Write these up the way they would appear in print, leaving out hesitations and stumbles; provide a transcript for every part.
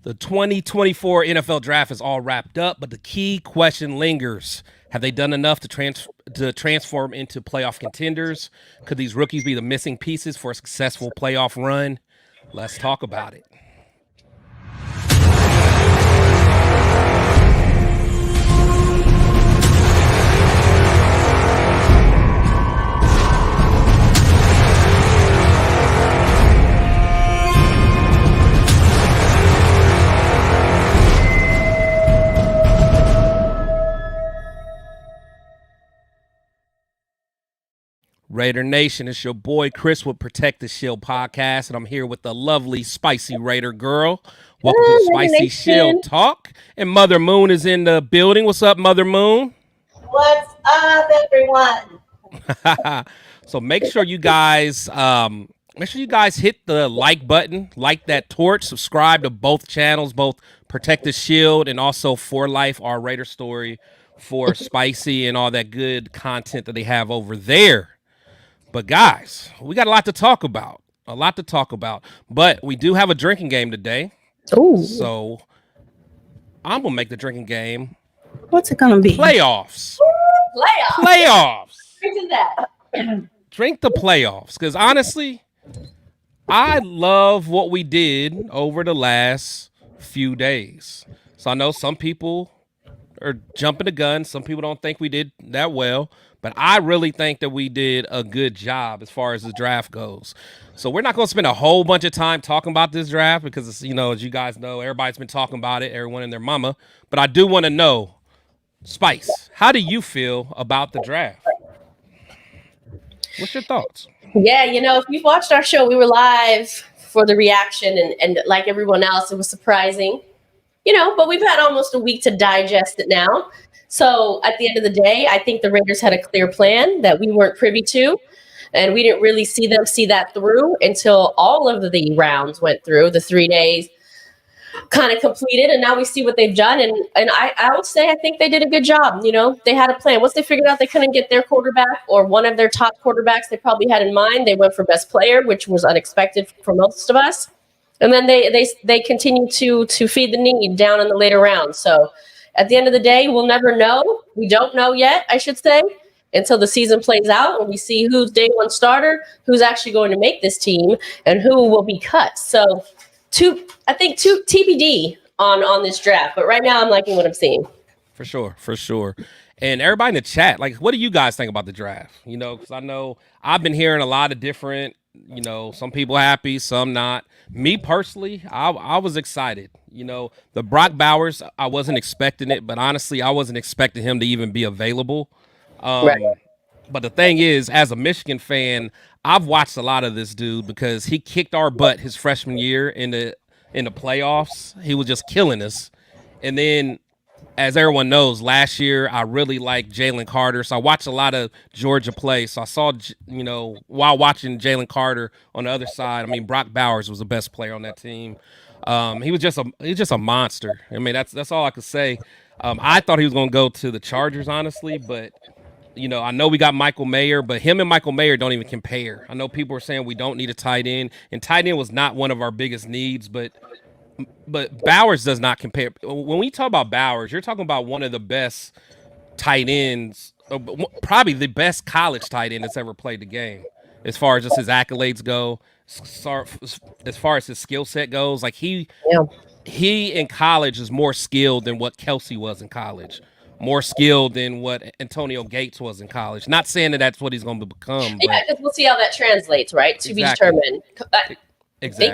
The 2024 NFL Draft is all wrapped up, but the key question lingers. Have they done enough to transform into playoff contenders? Could these rookies be the missing pieces for a successful playoff run? Let's talk about it. Raider Nation, it's your boy Chris with Protect the Shield podcast, and I'm here with the lovely, spicy Raider girl. Welcome to the Spicy Shield Talk. And Mother Moon is in the building. What's up, Mother Moon? What's up, everyone? So make sure you guys hit the like button, like that torch, subscribe to both channels, both Protect the Shield and also For Life, our Raider story for Spicy and all that good content that they have over there. But guys, we got a lot to talk about. But we do have a drinking game today. Ooh. So I'm gonna make the drinking game. What's it gonna be? Playoffs. Drink that. Drink the playoffs. Because honestly, I love what we did over the last few days. So I know some people are jumping the gun. Some people don't think we did that well. But I really think that we did a good job as far as the draft goes. So we're not going to spend a whole bunch of time talking about this draft because, it's, as you guys know, everybody's been talking about it, everyone and their mama. But I do want to know, Spice, how do you feel about the draft? What's your thoughts? Yeah, if you've watched our show, we were live for the reaction, and like everyone else, it was surprising. But we've had almost a week to digest it now. So at the end of the day, I think the Raiders had a clear plan that we weren't privy to, and we didn't really see that through until all of the rounds went through, the 3 days kind of completed, and now we see what they've done. And I would say I think they did a good job. They had a plan. Once they figured out they couldn't get their quarterback or one of their top quarterbacks they probably had in mind, they went for best player, which was unexpected for most of us. And then they continue to feed the need down in the later rounds. So at the end of the day, we'll never know. We don't know yet, I should say, until the season plays out and we see who's day one starter, who's actually going to make this team, and who will be cut. So I think two TBD on this draft. But right now I'm liking what I'm seeing. For sure. And everybody in the chat, what do you guys think about the draft? Because I know I've been hearing a lot of different, some people happy, some not. Me personally, I was excited. The Brock Bowers, I wasn't expecting it, but honestly, I wasn't expecting him to even be available. Right. But the thing is, as a Michigan fan, I've watched a lot of this dude because he kicked our butt his freshman year in the playoffs. He was just killing us. And then, as everyone knows, last year I really liked Jalen Carter. So I watched a lot of Georgia play. So I saw, while watching Jalen Carter on the other side, Brock Bowers was the best player on that team. He was just a monster. That's all I could say. I thought he was going to go to the Chargers, honestly, but I know we got Michael Mayer, but him and Michael Mayer don't even compare. I know people are saying we don't need a tight end, and tight end was not one of our biggest needs, but Bowers does not compare. When we talk about Bowers, you're talking about one of the best tight ends, probably the best college tight end that's ever played the game, as far as just his accolades go, as far as his skill set goes. He in college is more skilled than what Kelsey was in college. More skilled than what Antonio Gates was in college. Not saying that that's what he's going to become. Yeah, because we'll see how that translates, right? To be determined. Exactly.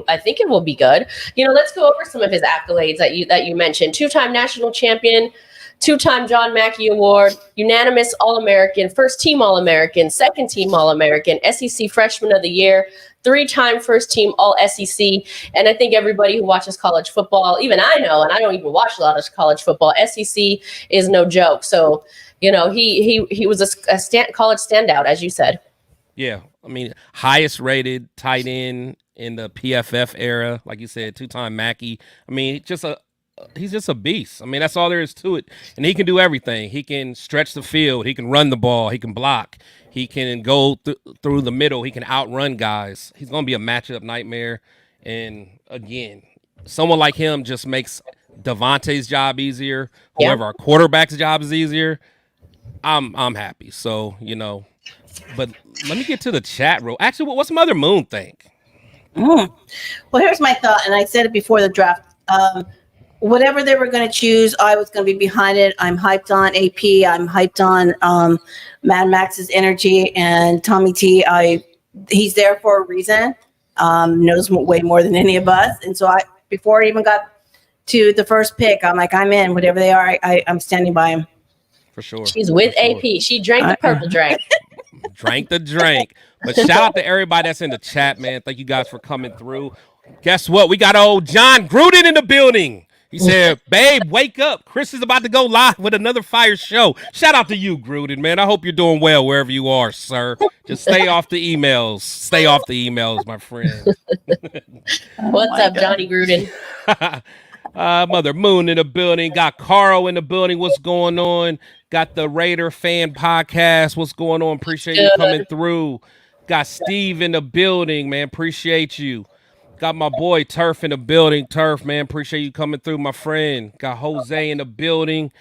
I think it will be good. Let's go over some of his accolades that you mentioned. 2-time national champion, 2-time John Mackey Award, unanimous All-American, first-team All-American, second-team All-American, SEC Freshman of the Year, 3-time first-team All-SEC. And I think everybody who watches college football, even I know, and I don't even watch a lot of college football, SEC is no joke. So, he was a college standout, as you said. Yeah, highest rated tight end in the PFF era, like you said, 2-time Mackey. He's just a beast. That's all there is to it. And he can do everything. He can stretch the field. He can run the ball. He can block. He can go through the middle. He can outrun guys. He's going to be a matchup nightmare. And again, someone like him just makes Devontae's job easier. Yeah. Whoever our quarterback's job is easier. I'm happy. So but let me get to the chat room. Actually, what's Mother Moon think? Well, here's my thought, and I said it before the draft. Whatever they were going to choose, I was going to be behind it. I'm hyped on AP. I'm hyped on Mad Max's energy and Tommy T. He's there for a reason. Knows way more than any of us, and so before I even got to the first pick, I'm like, I'm in. Whatever they are, I'm standing by him. For sure. She's with AP. She drank the purple drink. Drank the drink. But shout out to everybody that's in the chat, man. Thank you guys for coming through. Guess what? We got old John Gruden in the building. He said, babe, wake up. Chris is about to go live with another fire show. Shout out to you, Gruden, man. I hope you're doing well wherever you are, sir. Just stay off the emails. Stay off the emails, my friend. What's up, Johnny Gruden? Mother Moon in the building. Got Carl in the building. What's going on? Got the Raider Fan Podcast. What's going on? Appreciate you coming through. Got Steve in the building, man. Appreciate you. Got my boy Turf in the building. Turf, man. Appreciate you coming through, my friend. Got Jose in the building.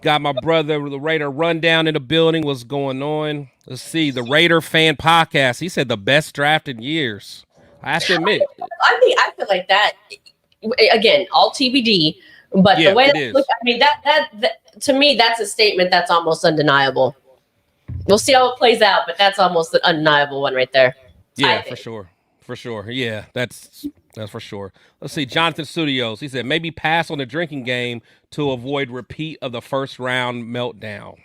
Got my brother, the Raider Rundown in the building. What's going on? Let's see. The Raider Fan Podcast. He said the best draft in years. I have to admit. I feel like that. Again, all TBD. But the way that look, I mean, that to me, that's a statement that's almost undeniable. We'll see how it plays out, but that's almost an undeniable one right there. Yeah, for sure. For sure. Yeah, that's for sure. Let's see. Jonathan Studios. He said maybe pass on the drinking game to avoid repeat of the first round meltdown.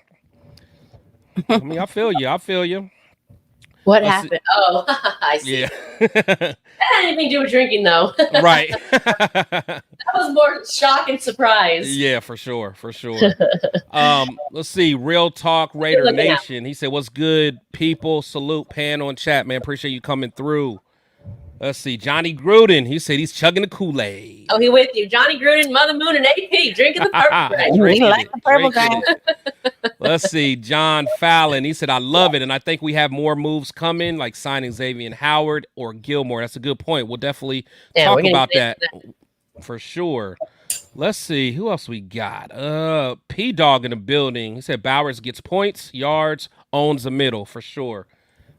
I mean, I feel you. What happened? Oh, I see. Yeah. That had anything to do with drinking, though. Right. That was more shock and surprise. Yeah, for sure. Let's see. Real Talk Raider Nation. He said, what's good, people? Salute, panel, and chat, man. Appreciate you coming through. Let's see. Johnny Gruden. He said he's chugging the Kool-Aid. Oh, he with you. Johnny Gruden, Mother Moon, and AP drinking the purple drink. We like the purple drink. Let's see. John Fallon. He said, I love it. And I think we have more moves coming, like signing Xavier Howard or Gilmore. That's a good point. We'll definitely talk about that for sure. Let's see. Who else we got? P-Dog in the building. He said Bowers gets points, yards, owns the middle for sure.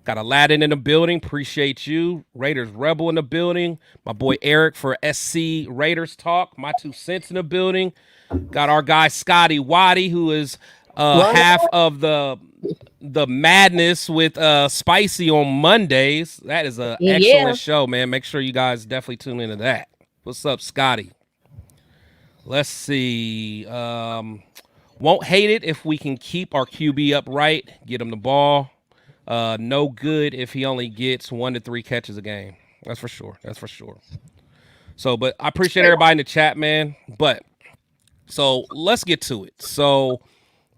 Got Aladdin in the building. Appreciate you. Raiders Rebel in the building. My boy Eric for SC Raiders Talk. My 2 cents in the building. Got our guy Scotty Waddy, who is half of the madness with Spicy on Mondays. That is an excellent show, man. Make sure you guys definitely tune into that. What's up, Scotty? Let's see. Won't hate it if we can keep our QB upright, get him the ball. No good if he only gets 1 to 3 catches a game. That's for sure. So, but I appreciate everybody in the chat, man. But so let's get to it. So,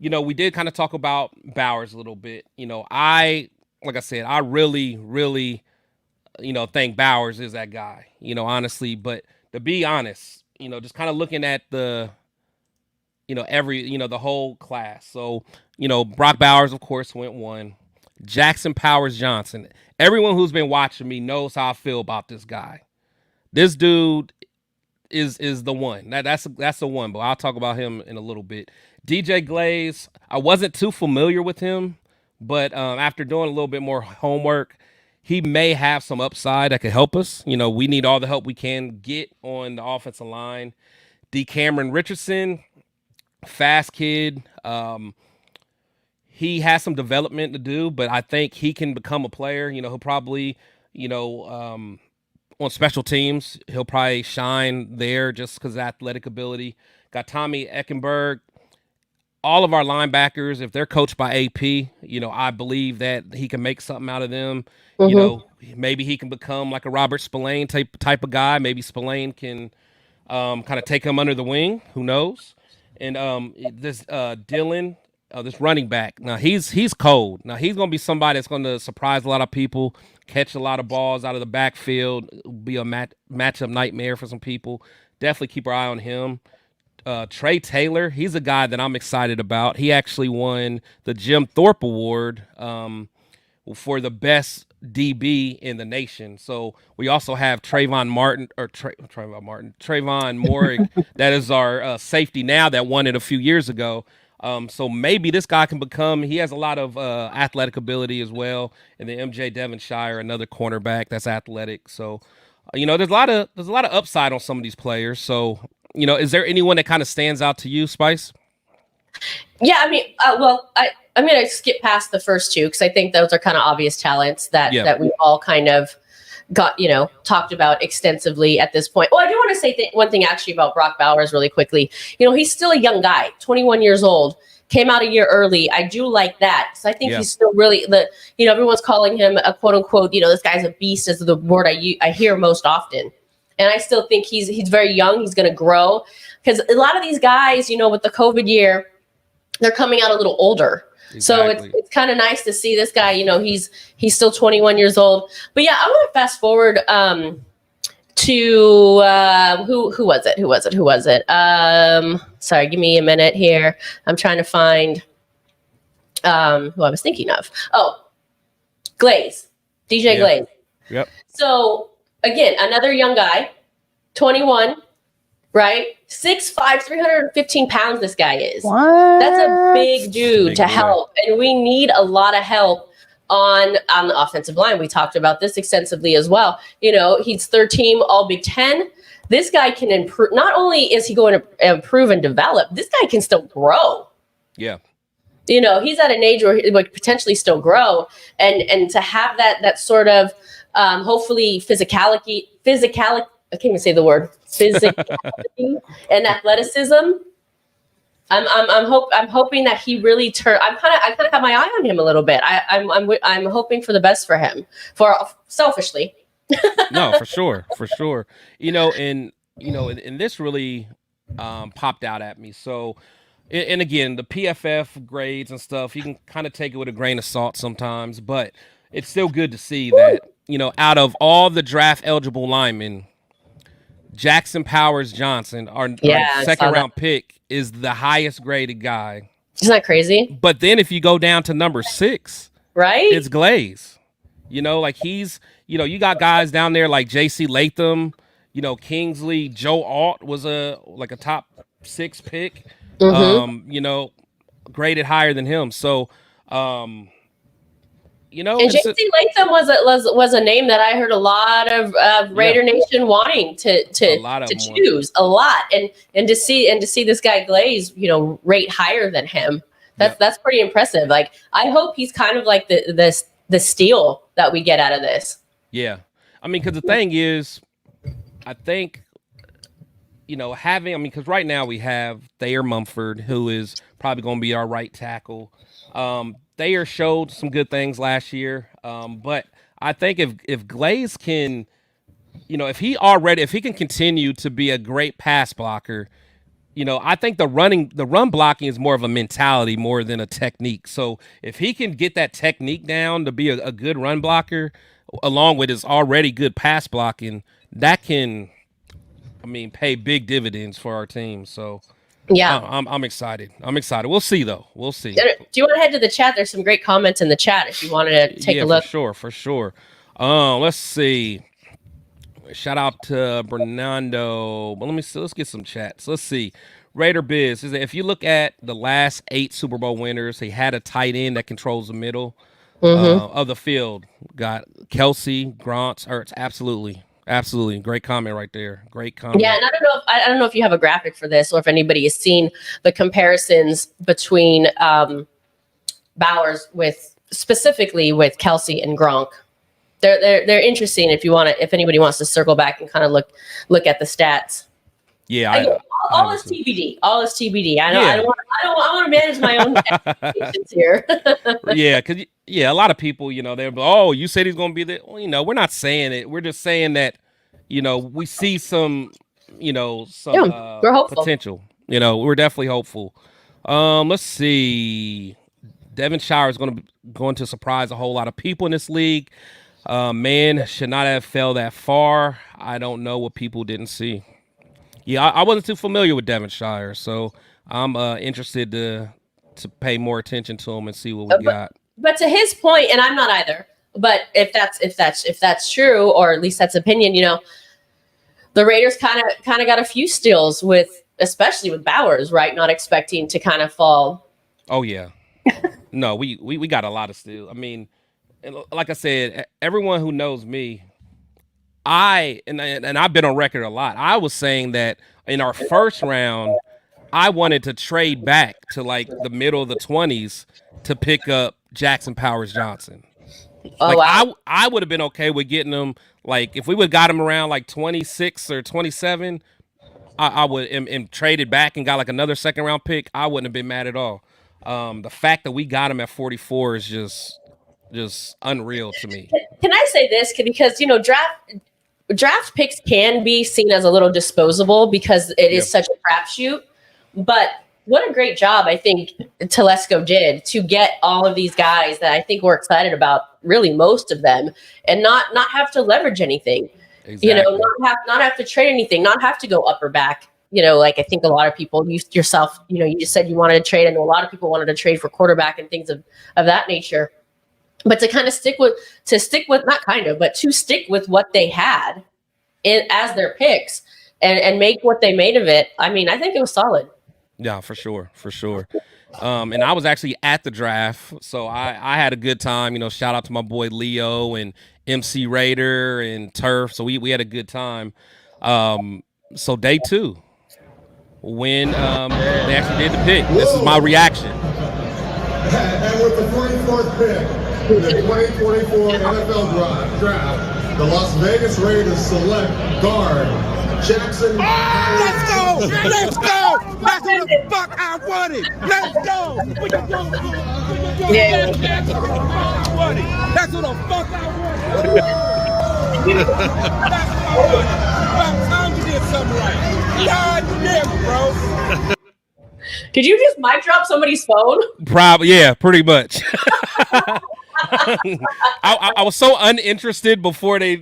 we did kind of talk about Bowers a little bit. Like I said, I really, really, think Bowers is that guy, honestly. But to be honest, just kind of looking at the, the whole class. So, Brock Bowers, of course, went 1. Jackson Powers Johnson. Everyone who's been watching me knows how I feel about this guy. This dude is the one. That's the one, but I'll talk about him in a little bit. DJ Glaze, I wasn't too familiar with him, but after doing a little bit more homework, he may have some upside that could help us. We need all the help we can get on the offensive line. D. Cameron Richardson, fast kid. He has some development to do, but I think he can become a player. He'll probably, on special teams, he'll probably shine there just because of athletic ability. Got Tommy Eckenberg. All of our linebackers, if they're coached by AP, I believe that he can make something out of them. Maybe he can become like a Robert Spillane type of guy. Maybe Spillane can kind of take him under the wing. Who knows? And this Dylan. This running back. Now, he's cold. Now, he's going to be somebody that's going to surprise a lot of people, catch a lot of balls out of the backfield, be a matchup nightmare for some people. Definitely keep our eye on him. Trey Taylor, he's a guy that I'm excited about. He actually won the Jim Thorpe Award for the best DB in the nation. So we also have Trayvon Morig, that is our safety now that won it a few years ago. So maybe this guy can become. He has a lot of athletic ability as well. And then MJ Devonshire, another cornerback that's athletic. So there's a lot of upside on some of these players. So is there anyone that kind of stands out to you, Spice? Yeah, I mean, I'm going to skip past the first two because I think those are kind of obvious talents that we all kind of got, talked about extensively at this point. Oh, I do want to say one thing actually about Brock Bowers really quickly. He's still a young guy, 21 years old, came out a year early. I do like that. So I think he's still really everyone's calling him a quote unquote, this guy's a beast is the word I hear most often. And I still think he's very young. He's going to grow because a lot of these guys, with the COVID year, they're coming out a little older. Exactly. So it's kind of nice to see this guy, he's still 21 years old. But yeah, I want to fast forward to who was it? Sorry, give me a minute here. I'm trying to find who I was thinking of. Oh, Glaze. DJ Glaze. Yep. So again, another young guy, 21, right? 6'5", 315 pounds this guy is. What? That's a big dude to help. And we need a lot of help on the offensive line. We talked about this extensively as well. He's third team All Big Ten. This guy can improve. Not only is he going to improve and develop, this guy can still grow. Yeah. He's at an age where he would potentially still grow. And to have that sort of hopefully physicality, I can't even say the word, physicality and athleticism. I'm hoping that he really I kind of have my eye on him a little bit. I'm hoping for the best for him, selfishly. No, for sure. And this really popped out at me. So, and again, the PFF grades and stuff, you can kind of take it with a grain of salt sometimes, but it's still good to see that out of all the draft eligible linemen, Jackson Powers Johnson, our second round pick, is the highest graded guy. Isn't that crazy? But then if you go down to number 6, right, it's Glaze. He's, you got guys down there like J.C. Latham, Kingsley, Joe Alt was a top 6 pick, graded higher than him. So, and J.C. Latham was a name that I heard a lot of Raider Nation wanting to choose a lot, and to see this guy Glaze, rate higher than him. That's pretty impressive. Like, I hope he's kind of like the steal that we get out of this. Yeah, I mean, because the thing is, I think because right now we have Thayer Mumford, who is probably going to be our right tackle. Thayer showed some good things last year, but I think if Glaze can, if he can continue to be a great pass blocker, I think the run blocking is more of a mentality more than a technique. So if he can get that technique down to be a good run blocker, along with his already good pass blocking, that can, pay big dividends for our team. So. Yeah, I'm excited. We'll see, though. We'll see. Do you want to head to the chat? There's some great comments in the chat if you wanted to take a look. For sure. Let's see. Shout out to Bernardo. But let's get some chats. Let's see. Raider Biz is that if you look at the last 8 Super Bowl winners, they had a tight end that controls the middle of the field. Got Kelsey, Gronk, Ertz. Absolutely. Great comment right there. Great comment. Yeah, and I don't know if you have a graphic for this or if anybody has seen the comparisons between Bowers specifically with Kelsey and Gronk. They're interesting if anybody wants to circle back and kind of look at the stats. Yeah, all is TBD. All is TBD. I know. Yeah. I want to manage my own expectations here. Yeah, because a lot of people, they're you said he's going to be there. Well, we're not saying it. We're just saying that, we see some, we're hopeful. Potential. We're definitely hopeful. Let's see. Devonshire is going to surprise a whole lot of people in this league. Man, should not have fell that far. I don't know what people didn't see. Yeah, I wasn't too familiar with Devonshire, so I'm interested to pay more attention to him and see what we got. But to his point, and I'm not either, But if that's true, or at least that's opinion, the Raiders kind of got a few steals especially with Bowers, right? Not expecting to kind of fall. Oh yeah. No, we got a lot of steals. I mean, like I said, everyone who knows me, and I've been on record a lot. I was saying that in our first round, I wanted to trade back to like the middle of the 20s to pick up Jackson Powers Johnson. Oh, Like wow. I would have been okay with getting him. Like if we would have got him around like 26 or 27, I would and traded back and got like another second round pick. I wouldn't have been mad at all. The fact that we got him at 44 is just unreal to me. Can I say this? Because draft picks can be seen as a little disposable because it is such a crapshoot. But what a great job I think Telesco did to get all of these guys that I think we're excited about, really most of them, and not have to leverage anything. Exactly. Not have to trade anything, not have to go up or back. Like I think a lot of people, you yourself, you just said you wanted to trade. I know a lot of people wanted to trade for quarterback and things of that nature. But to kind of stick with what they had as their picks and make what they made of it. I mean, I think it was solid. Yeah, for sure. And I was actually at the draft, so I had a good time. Shout out to my boy Leo and MC Raider and Turf. So we had a good time. So day 2, when they actually did the pick, this is my reaction. And with the 44th pick in the 2024 NFL Draft, the Las Vegas Raiders select guard Jackson. Let's go! Let's go! That's what the fuck I wanted! Let's go! That's what I wanted! That's what the fuck I wanted! That's what I wanted! About time you did something right! God damn, bro! Did you just mic drop somebody's phone? Probably, yeah, pretty much. I was so uninterested before they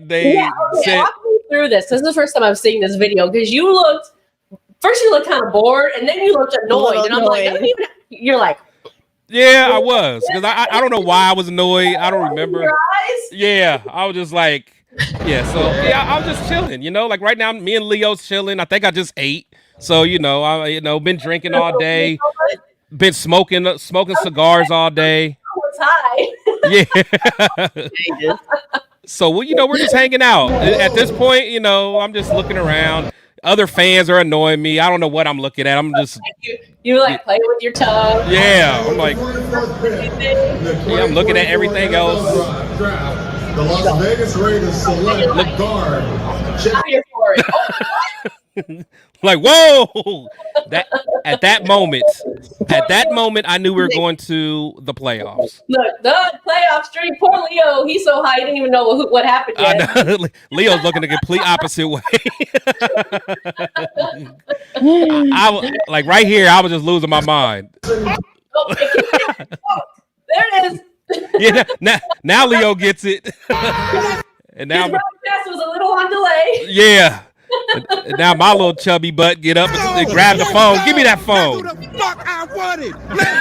said. Walk me through this. This is the first time I've seen this video because you looked kind of bored and then you looked annoyed, and I'm like, you're like, yeah, I was, because I don't know why I was annoyed. I don't remember. Your eyes? Yeah, I was just like, yeah. So yeah, I was just chilling. Like right now, me and Leo's chilling. I think I just ate. So I been drinking all day, been smoking cigars all day. High. Yeah. So we're just hanging out. At this point, I'm just looking around. Other fans are annoying me. I don't know what I'm looking at. I'm just you like playing with your tongue. Yeah, I'm like, I'm looking at everything else. The Las Vegas Raiders select guard. I'm here for it. Like, whoa! At that moment, I knew we were going to the playoffs. Look, the playoff streak. Poor Leo. He's so high, he didn't even know what happened yet. Leo's looking the complete opposite way. Like right here, I was just losing my mind. There it is. Yeah, now Leo gets it. And now his broadcast was a little on delay. Yeah. And now my little chubby butt get up and grab the phone. Give me that phone. That's what the fuck I wanted! Let's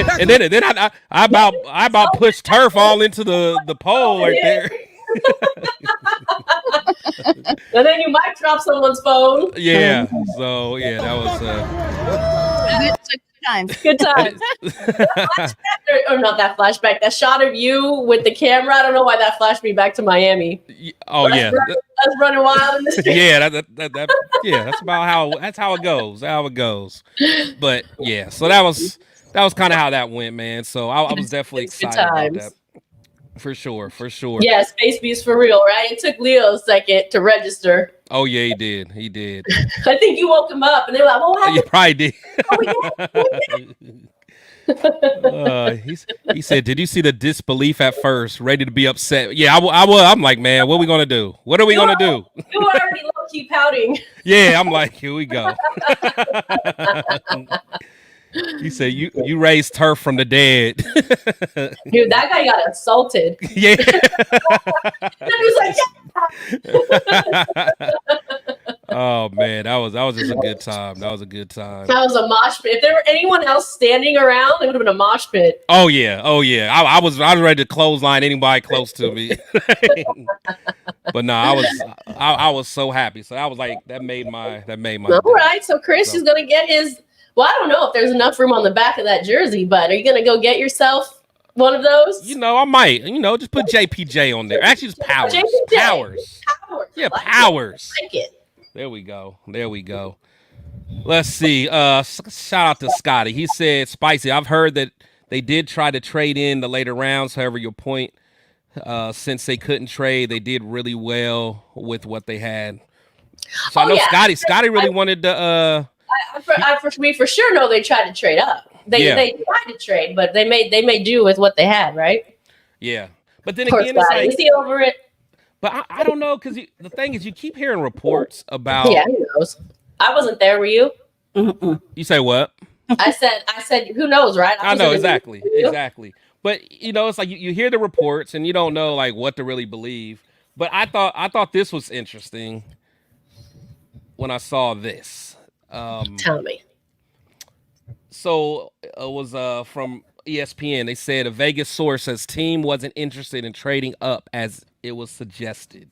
go! And then I about pushed Turf all into the pole right there. And then you might drop someone's phone. Yeah. So yeah, that was Good times. Or not that flashback. That shot of you with the camera. I don't know why that flashed me back to Miami. Oh yeah. Us running wild in the street. Yeah, that's about how it goes. How it goes. But yeah, so that was kind of how that went, man. So I was definitely excited about that. For sure. Yeah, Space Beast for real, right? It took Leo a second to register. Oh yeah, he did. I think you woke him up, and they were like, "Well, what happened?" You probably did. He said, "Did you see the disbelief at first? Ready to be upset?" Yeah, I was. I'm like, man, what are we gonna do? What are we gonna do? You were already low key pouting. Yeah, I'm like, here we go. He said, "You raised Turf from the dead." Dude, that guy got assaulted. Yeah. And he was like, yeah. Oh man, that was just a good time. That was a good time. That was a mosh pit. If there were anyone else standing around, it would have been a mosh pit. Oh yeah, oh yeah. I was ready to clothesline anybody close to me. But no, I was so happy. So I was like, that made my All day. right, so Chris is gonna get his. Well, I don't know if there's enough room on the back of that jersey, but are you gonna go get yourself one of those? You know, I might. You know, just put JPJ on there. Actually, just Powers. JPJ. Powers. Yeah, I like Powers. it. I like it. There we go. There we go. Let's see. Shout out to Scotty. He said, "Spicy. I've heard that they did try to trade in the later rounds. However, your point. Since they couldn't trade, they did really well with what they had. So I know Scotty really wanted to. We for sure know they tried to trade up. They tried to trade, but they made do with what they had, right? Yeah, but then Poor again, it's Scotty. like, Is he over it? but I don't know, because the thing is, you keep hearing reports about. Yeah, who knows? I wasn't there. Were you? You say what? I said, who knows, right? I know exactly. But you know, it's like you hear the reports and you don't know like what to really believe. But I thought this was interesting when I saw this. Tell me. So it was from ESPN. They said a Vegas source says team wasn't interested in trading up as it was suggested.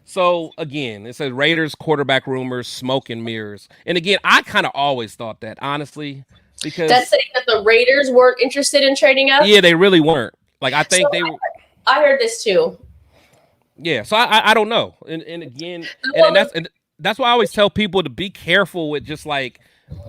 So again, it says Raiders quarterback rumors, smoke and mirrors. And again, I kind of always thought that, honestly, because That's saying that the Raiders weren't interested in trading up. yeah, they really weren't. Like I think they were. I heard this too. Yeah, so I don't know. And again, and that's why I always tell people to be careful with just like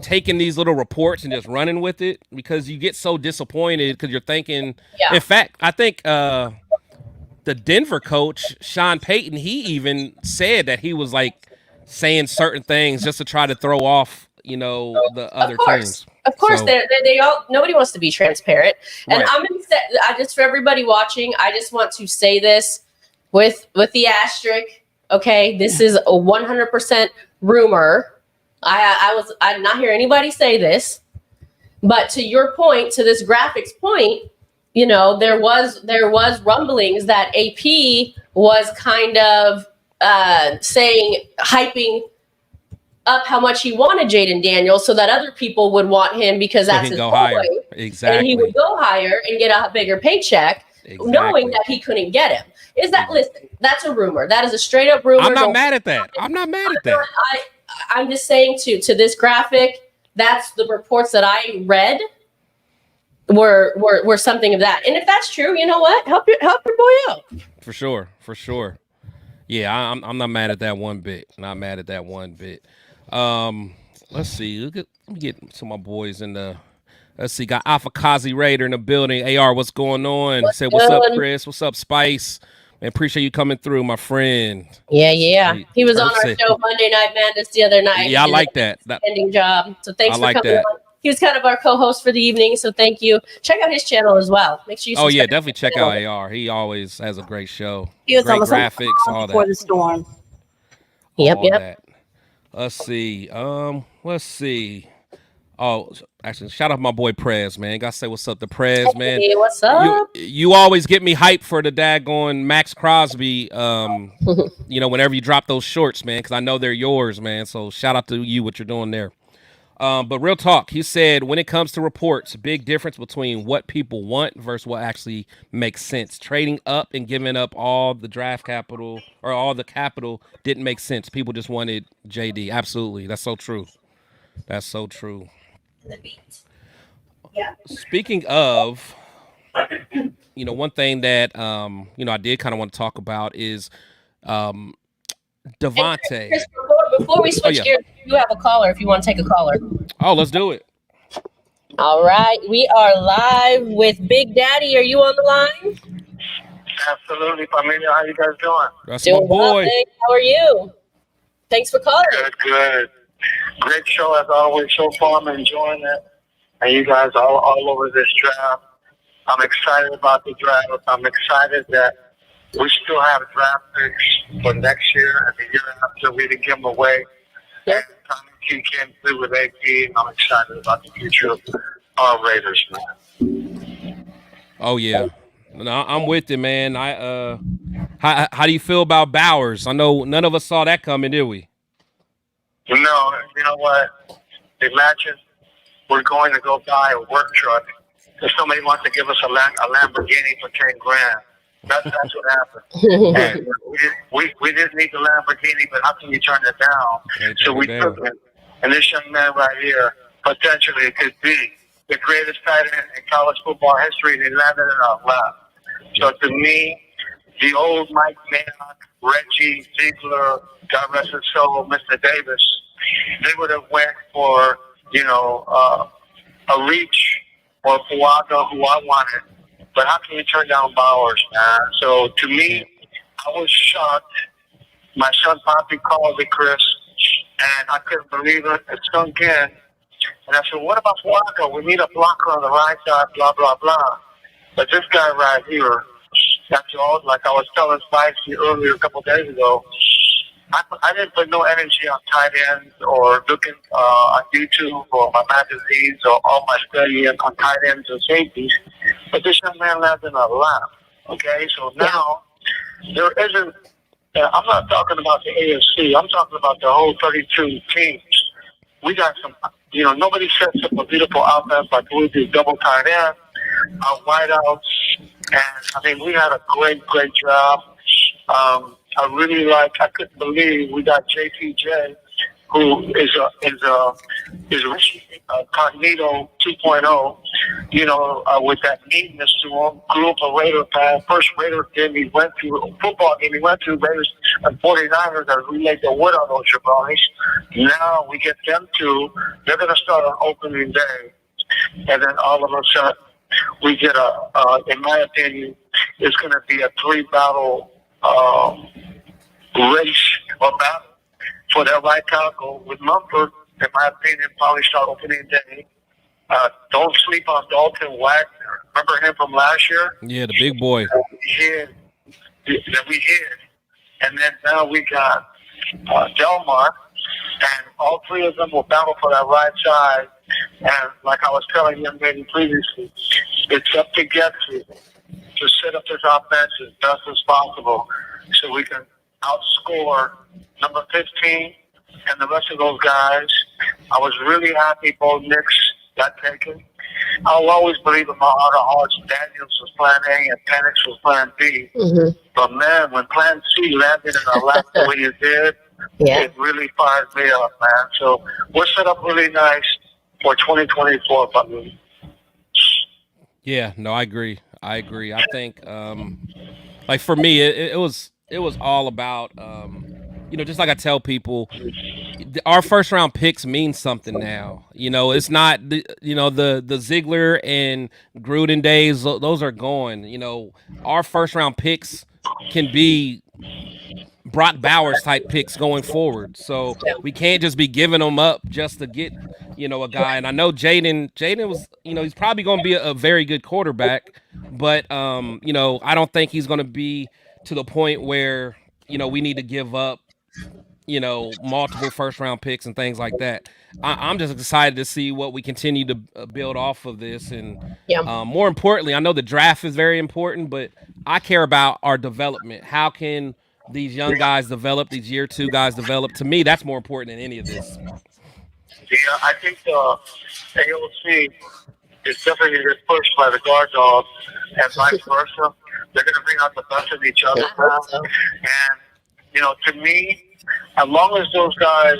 taking these little reports and just running with it, because you get so disappointed because you're thinking. Yeah. In fact, I think the Denver coach Sean Payton, he even said that he was like saying certain things just to try to throw off, you know, the other teams. Of course, So- they all. Nobody wants to be transparent, and Right. I'm gonna say, I just for everybody watching, I just want to say this with the asterisk. Okay, this is a 100% rumor. I'm not hearing anybody say this, but to your point, to this graphics point, you know, there was rumblings that AP was kind of hyping up how much he wanted Jaden Daniels so that other people would want him because So that's he his can go boy. higher. And Exactly. he would go higher and get a bigger paycheck, knowing that he couldn't get him. Listen, that's a rumor. That is a straight up rumor. I'm not mad at that. I'm not mad at that. I'm just saying to this graphic, that's the reports that I read were something of that. And if that's true, you know what? Help your boy out. For sure. Yeah, I'm not mad at that one bit. Not mad at that one bit. Let's see. Let me get to my boys in the. Let's see. Got Alpha Kazi Raider in the building. AR, what's going on? Said, what's up, Chris? What's up, Spice? Man, appreciate you coming through, my friend. Yeah. He was on our Perfect. show Monday Night Madness the other night. Yeah, I He did like an that. Ending job. So thanks I for like coming that. on. He was kind of our co-host for the evening, so thank you. Check out his channel as well. Make sure you. Oh yeah, subscribe. definitely check out AR. He always has a great show. He was Great almost graphics, all before that. the storm. Yep. That. Let's see. Oh, actually, shout out my boy Prez, man. Gotta say what's up to Prez, man. Hey, what's up? You always get me hyped for the daggone Max Crosby. You know, whenever you drop those shorts, man, because I know they're yours, man. So shout out to you, what you're doing there. But real talk, he said when it comes to reports, big difference between what people want versus what actually makes sense. Trading up and giving up all the draft capital or all the capital didn't make sense. People just wanted JD. Absolutely. That's so true. That's so true. Yeah. Speaking of, you know, one thing that you know, I did kind of want to talk about is Devontae. Chris, before we switch gears, you have a caller if you want to take a caller. Oh, let's do it. All right. We are live with Big Daddy. Are you on the line? Absolutely, familia. How you guys doing? That's my Doing well, boy. thanks. How are you? Thanks for calling. Good. Great show as always. So far, I'm enjoying it. And you guys are all over this draft. I'm excited about the draft. I'm excited that we still have draft picks for next year and the year after. We didn't give them away. Yep. And Tommy T came through with AP, and I'm excited about the future of our Raiders, man. Oh yeah. No, I'm with you, man. How do you feel about Bowers? I know none of us saw that coming, did we? No, you know what? Imagine we're going to go buy a work truck and somebody wants to give us a Lamborghini for 10 grand. That's what happened. Right. And we didn't need the Lamborghini, but how can you turn it down? Can't So turn we it down. took it. And this young man right here, potentially could be the greatest tight end in college football history, and he landed in our lap. So to me, the old Mike Mayock, Reggie Ziegler, God rest his soul, Mr. Davis, they would have went for, a reach or Fuaga, who I wanted. But how can you turn down Bowers, man? So to me, I was shocked. My son Poppy called me, Chris, and I couldn't believe it. It sunk in. And I said, what about Fuaga? We need a blocker on the right side, blah, blah, blah. But this guy right here, after all, like I was telling Spicy earlier a couple of days ago, I didn't put no energy on tight ends or looking on YouTube or my magazines or all my study on tight ends and safeties. But this young man lands in our lap. Okay, so now there isn't. I'm not talking about the AFC. I'm talking about the whole 32 teams. We got some. Nobody sets up a beautiful offense like we do double tight end, our wideouts, and we had a great job. I really I couldn't believe we got JPJ, who is Cognito 2.0, with that neatness to him. Grew up a Raider fan. First Raider game he went to, football game he went to, Raiders and 49ers that relayed the wood on those jabronis. Now we get them two. They're going to start on opening day. And then all of a sudden, we get in my opinion, it's going to be a 3-battle race or battle for that right tackle with Mumford, in my opinion, probably start opening day. Don't sleep on Dalton Wagner. Remember him from last year? Yeah, the big boy. We hid. And then now we got Delmar, and all three of them will battle for that right side. And like I was telling young lady previously, it's up to Getsy to set up this offense as best as possible so we can outscore number 15 and the rest of those guys. I was really happy both Knicks got taken. I'll always believe in my heart of hearts Daniels was plan A and Penix was plan B. Mm-hmm. But man, when plan C landed in our lap the way it did, it really fired me up, man. So we're set up really nice for 2024, buddy. Yeah, no, I agree. I think, for me, it was all about, just like I tell people, our first round picks mean something now. It's not the Ziegler and Gruden days; those are gone. Our first round picks can be Brock Bowers type picks going forward. So we can't just be giving them up just to get, a guy. And I know Jaden was, he's probably going to be a very good quarterback, but, I don't think he's going to be to the point where, we need to give up, multiple first round picks and things like that. I'm just excited to see what we continue to build off of this. And more importantly, I know the draft is very important, but I care about our development. How can these young guys develop, these year 2 guys develop? To me, that's more important than any of this. Yeah, I think the AOC is definitely going to get pushed by the guard dogs and vice versa. They're going to bring out the best of each other. And, to me, as long as those guys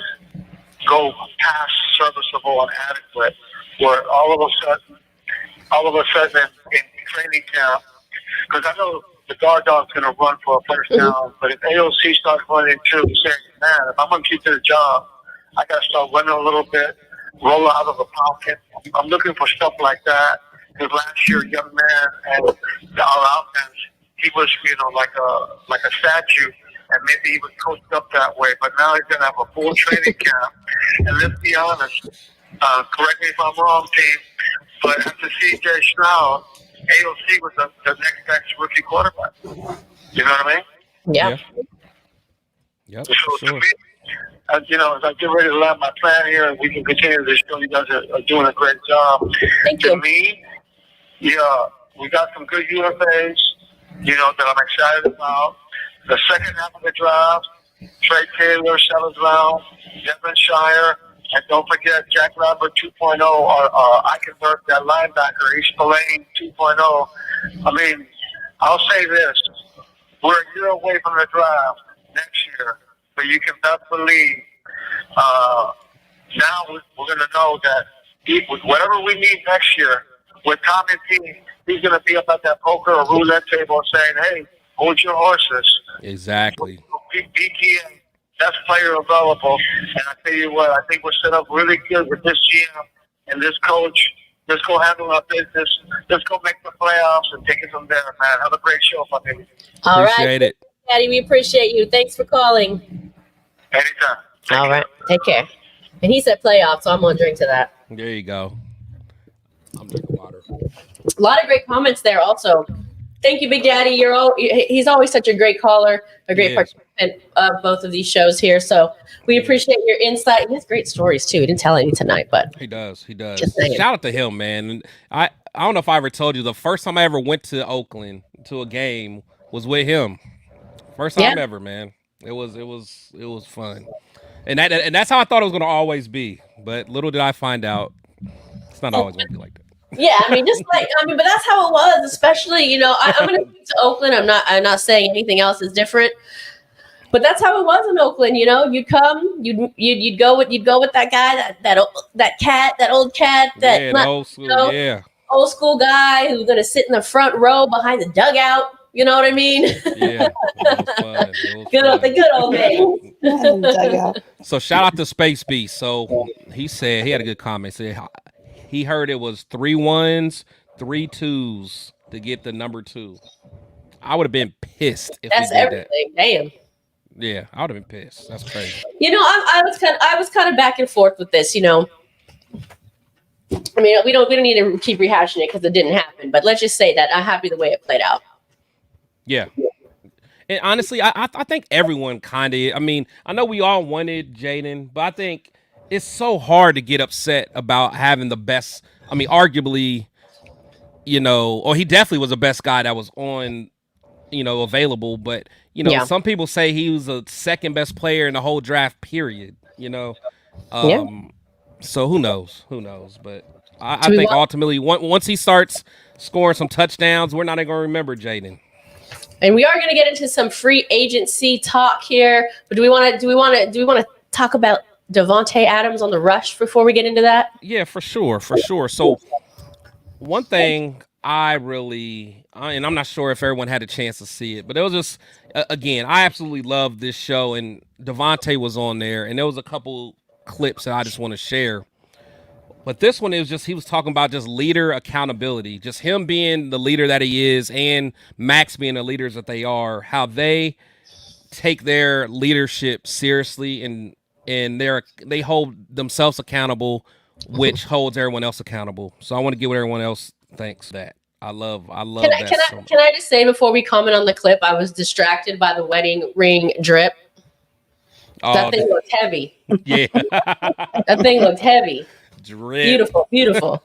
go past serviceable and adequate, where all of a sudden in training camp, because I know the guard dog's going to run for a first down, but if AOC starts running too, saying, man, if I'm going to keep to the job, I got to start running a little bit, roll out of the pocket. I'm looking for stuff like that. Because last year, young man and our offense, he was, like a statue, and maybe he was coached up that way. But now he's going to have a full training camp. And let's be honest, correct me if I'm wrong, team, but after C.J. Stroud, AOC was the next best rookie quarterback. You know what I mean? Yeah. Yep. So Sure. to me, as I get ready to land my plan here, and we can continue this show, you guys are doing a great job. Thank To you. me, we got some good UFAs, that I'm excited about. The second half of the draft, Trey Taylor, Sellers Brown, Devin Shire, and don't forget Jack Lambert 2.0 or Eichenberg, that linebacker, he's Spillane 2.0. I mean, I'll say this. We're a year away from the draft next year, but you can best believe now we're going to know that whatever we need next year, with Tommy P, he's going to be up at that poker or roulette table saying, hey, hold your horses. Exactly. BTN, best player available. And I tell you what, I think we're set up really good with this GM and this coach. Let's go handle our business. Let's go make the playoffs and take it from there, man. Have a great show, my baby. All right, Appreciate it. Daddy, we appreciate you. Thanks for calling. Anytime. All right, take care. And he said playoffs, so I'm going to drink to that. There you go. I'm drinking water. A lot of great comments there also. Thank you, Big Daddy. He's always such a great caller, a great participant of both of these shows here. So we appreciate your insight. He has great stories too. He didn't tell any tonight, but he does. Just saying. Shout out to him, man. And I don't know if I ever told you, the first time I ever went to Oakland to a game was with him. First time ever, man. It was fun. And that's how I thought it was gonna always be. But little did I find out it's not always gonna be like that. Yeah, I mean, but that's how it was. Especially, I'm going to speak to Oakland. I'm not saying anything else is different, but that's how it was in Oakland. You'd come, you'd go with that guy, that old cat, old school, old school guy who's going to sit in the front row behind the dugout. You know what I mean? Yeah, it was fun. The good old days. So shout out to Space Beast. So he said he had a good comment. Said he heard it was 3 1s, 3 2s to get the number 2. I would have been pissed if that's he did everything. that. Damn. Yeah, I would have been pissed. That's crazy. I was kind of back and forth with this. I mean, we don't need to keep rehashing it because it didn't happen. But let's just say that I'm happy the way it played out. Yeah. And honestly, I think everyone kind of. I mean, I know we all wanted Jaden, but I think it's so hard to get upset about having the best. I mean, arguably, or he definitely was the best guy that was on, available. But, some people say he was the second best player in the whole draft, period. So who knows? But I think ultimately, once he starts scoring some touchdowns, we're not even going to remember Jaden. And we are going to get into some free agency talk here. But do we want to talk about Davante Adams on the rush before we get into that? Yeah, for sure. So one thing and I'm not sure if everyone had a chance to see it, but it was just, again, I absolutely love this show, and Davante was on there, and there was a couple clips that I just want to share. But this one, he was talking about just leader accountability, just him being the leader that he is and Max being the leaders that they are, how they take their leadership seriously and they hold themselves accountable, which holds everyone else accountable. So I want to give what everyone else thinks that. I love that. Can I just say before we comment on the clip, I was distracted by the wedding ring drip. That thing looked heavy. Yeah. That thing looked heavy. Drip. Beautiful.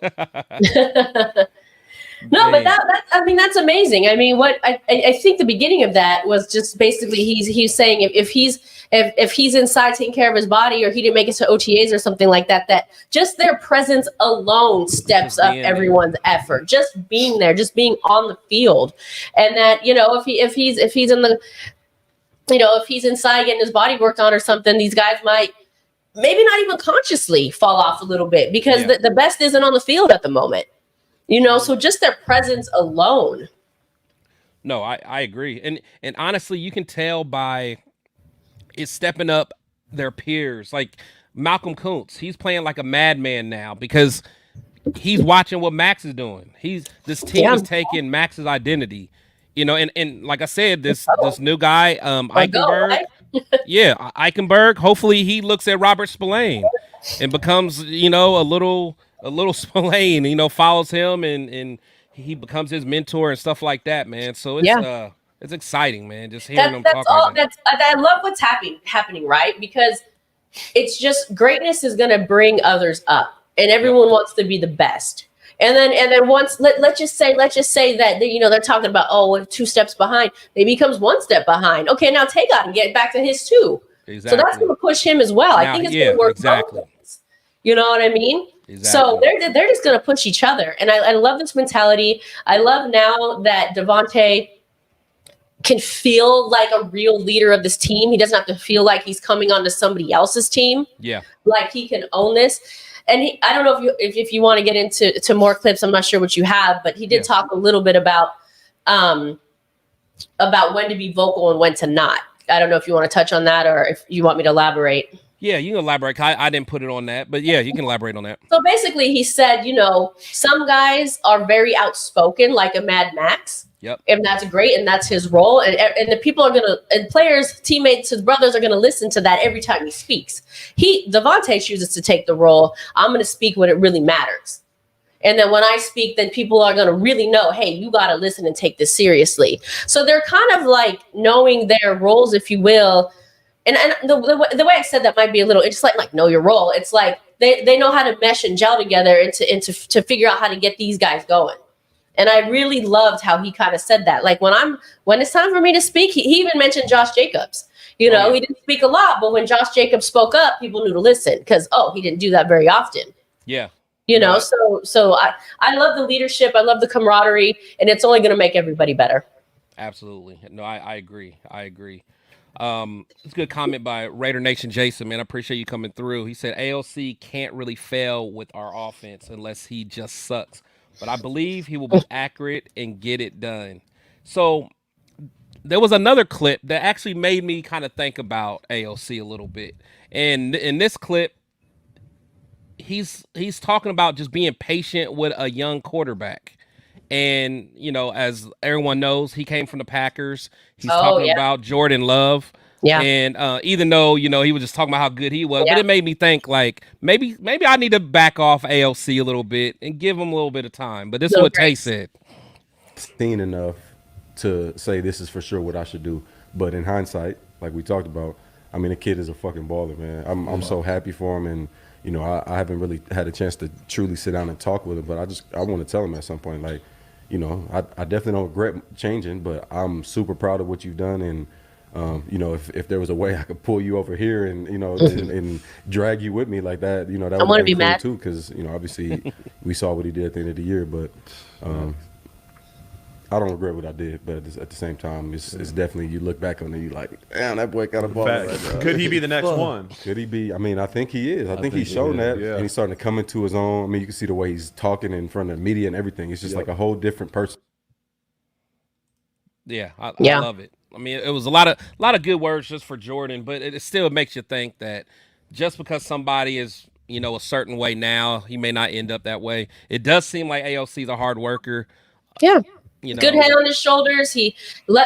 No, but that's amazing. I mean, what I think the beginning of that was just basically he's saying if he's inside taking care of his body, or he didn't make it to OTAs or something like that, that just their presence alone steps up everyone's effort. Just being there, just being on the field, and that if he's in the if he's inside getting his body worked on or something, these guys might maybe not even consciously fall off a little bit because the best isn't on the field at the moment. So just their presence alone. No, I agree. And honestly, you can tell by it stepping up their peers. Like Malcolm Kuntz, he's playing like a madman now because he's watching what Max is doing. This team is taking Max's identity. And like I said, this new guy, Eichenberg. Yeah, Eichenberg. Hopefully he looks at Robert Spillane and becomes, a little Spillane, follows him and he becomes his mentor and stuff like that, man. So it's exciting, man. Just hearing them talk. I love what's happening, right? Because it's just greatness is going to bring others up, and everyone wants to be the best. And then once let's just say that they're talking about, oh, we're 2 steps behind. Maybe he comes 1 step behind. Okay, now take out and get back to his 2. Exactly. So that's going to push him as well. I think it's going to work both ways. You know what I mean? Exactly. So they're just going to push each other, and I love this mentality. I love now that Devontae can feel like a real leader of this team. He doesn't have to feel like he's coming onto somebody else's team. Yeah, like he can own this. And I don't know if you want to get into more clips. I'm not sure what you have, but he did talk a little bit about when to be vocal and when to not. I don't know if you want to touch on that or if you want me to elaborate. Yeah, you can elaborate. I didn't put it on that, but yeah, you can elaborate on that. So basically, he said, some guys are very outspoken, like a Mad Max. Yep. And that's great, and that's his role. And the people are and players, teammates, his brothers are gonna listen to that every time he speaks. Devontae chooses to take the role. I'm gonna speak when it really matters. And then when I speak, then people are gonna really know, hey, you gotta listen and take this seriously. So they're kind of like knowing their roles, if you will. And the way I said that might be a little, it's like know your role. It's like they know how to mesh and gel together and to figure out how to get these guys going. And I really loved how he kind of said that. Like when it's time for me to speak, he even mentioned Josh Jacobs. He didn't speak a lot, but when Josh Jacobs spoke up, people knew to listen because, he didn't do that very often. Yeah. So I love the leadership. I love the camaraderie, and it's only going to make everybody better. Absolutely. No, I agree. It's a good comment by Raider Nation Jason, man. I appreciate you coming through. He said AOC can't really fail with our offense unless he just sucks. But I believe he will be accurate and get it done. So there was another clip that actually made me kind of think about AOC a little bit. And in this clip, he's talking about just being patient with a young quarterback. And, as everyone knows, he came from the Packers. He's talking about Jordan Love. Yeah. And even though, he was just talking about how good he was, but it made me think like maybe I need to back off AOC a little bit and give him a little bit of time. But this is what Tay said. Seen enough to say this is for sure what I should do. But in hindsight, like we talked about, I mean, the kid is a fucking baller, man. I'm so happy for him. And, I haven't really had a chance to truly sit down and talk with him. But I want to tell him at some point, like, I definitely don't regret changing, but I'm super proud of what you've done. And, if there was a way I could pull you over here and, and drag you with me like that, that would be cool mad too. Because, obviously we saw what he did at the end of the year, but I don't regret what I did. But at the same time, it's definitely, you look back on it, you like, damn, that boy got a ball. Right, could he be the next one? Could he be? I mean, I think he is. I think he's shown that. Yeah. And he's starting to come into his own. I mean, you can see the way he's talking in front of the media and everything. It's just like a whole different person. Yeah, I love it. I mean, it was a lot of good words just for Jordan, but it still makes you think that just because somebody is, a certain way now, he may not end up that way. It does seem like AOC's a hard worker. Yeah. Good head on his shoulders. He